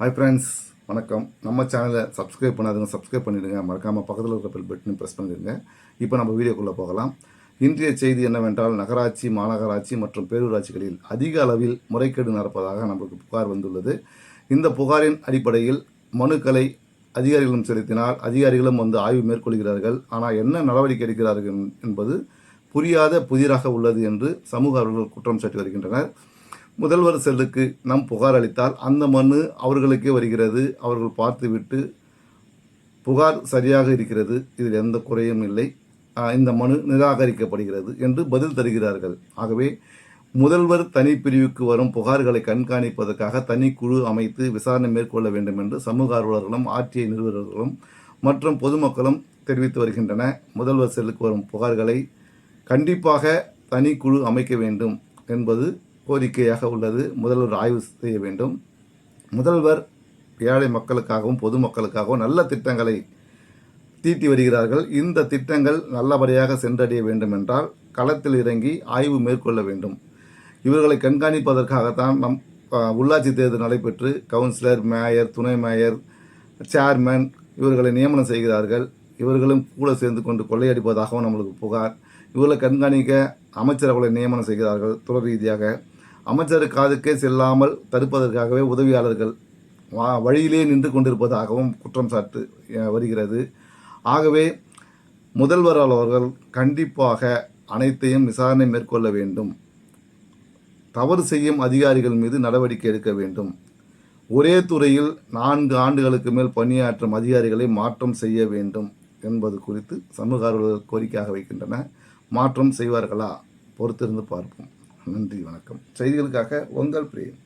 Hi friends, வணக்கம். நம்ம சேனலை சப்ஸ்கிரைப் பண்ணாதுங்க, சப்ஸ்கிரைப் பண்ணிவிடுங்க. மறக்காமல் பக்கத்தில் இருக்கிற பெல் பட்டனையும் ப்ரெஸ் பண்ணிடுங்க. இப்போ நம்ம வீடியோக்குள்ளே போகலாம். இன்றைய செய்தி என்னவென்றால், நகராட்சி, மாநகராட்சி மற்றும் பேரூராட்சிகளில் அதிக அளவில் முறைகேடு நடப்பதாக நமக்கு புகார் வந்துள்ளது. இந்த புகாரின் அடிப்படையில் மனுக்களை அதிகாரிகளும் செலுத்தினால் அதிகாரிகளும் வந்து ஆய்வு மேற்கொள்கிறார்கள். ஆனால் என்ன நடவடிக்கை எடுக்கிறார்கள் என்பது புரியாத புதிராக உள்ளது என்று சமூக ஆர்வலர்கள் குற்றம் சாட்டி வருகின்றனர். முதல்வர் செல்லுக்கு நாம் புகார் அளித்தால் அந்த மனு அவர்களுக்கே வருகிறது. அவர்கள் பார்த்துவிட்டு புகார் சரியாக இருக்கிறது, இதில் எந்த குறையும் இல்லை, இந்த மனு நிராகரிக்கப்படுகிறது என்று பதில் தருகிறார்கள். ஆகவே முதல்வர் தனிப்பிரிவுக்கு வரும் புகார்களை கண்காணிப்பதற்காக தனி குழு அமைத்து விசாரணை மேற்கொள்ள வேண்டும் என்று சமூக ஆர்வலர்களும் ஆர்டிஐ நிறுவனர்களும் மற்றும் பொதுமக்களும் தெரிவித்து வருகின்றன. முதல்வர் செல்லுக்கு வரும் புகார்களை கண்டிப்பாக தனி குழு அமைக்க வேண்டும் என்பது கோரிக்கையாக உள்ளது. முதல்வர் ஆய்வு செய்ய வேண்டும். முதல்வர் ஏழை மக்களுக்காகவும் பொதுமக்களுக்காகவும் நல்ல திட்டங்களை தீட்டி வருகிறார்கள். இந்த திட்டங்கள் நல்லபடியாக சென்றடைய வேண்டும் என்றால் களத்தில் இறங்கி ஆய்வு மேற்கொள்ள வேண்டும். இவர்களை கண்காணிப்பதற்காகத்தான் நம் உள்ளாட்சி தேர்தல் நடைபெற்று கவுன்சிலர், மேயர், துணை மேயர், சேர்மேன் இவர்களை நியமனம் செய்கிறார்கள். இவர்களும் கூட சேர்ந்து கொண்டு கொள்ளையடிப்பதாகவும் நம்மளுக்கு புகார். இவர்களை கண்காணிக்க அமைச்சர் அவர்களை நியமனம் செய்கிறார்கள். தொடர் ரீதியாக அமைச்சர் காதுக்கே செல்லாமல் தடுப்பதற்காகவே உதவியாளர்கள் வழியிலே நின்று கொண்டிருப்பதாகவும் குற்றம் சாட்டு வருகிறது. ஆகவே முதல்வர் அவர்கள் கண்டிப்பாக அனைத்தையும் விசாரணை மேற்கொள்ள வேண்டும். தவறு செய்யும் அதிகாரிகள் மீது நடவடிக்கை எடுக்க வேண்டும். ஒரே துறையில் 4 ஆண்டுகளுக்கு மேல் பணியாற்றும் அதிகாரிகளை மாற்றம் செய்ய வேண்டும் என்பது குறித்து சமூக ஆர்வலர்கள் கோரிக்கையாக வைக்கின்றன. மாற்றம் செய்வார்களா? பொறுத்திருந்து பார்ப்போம். நன்றி, வணக்கம். செய்திகளுக்காக உங்கள் பிரியன்.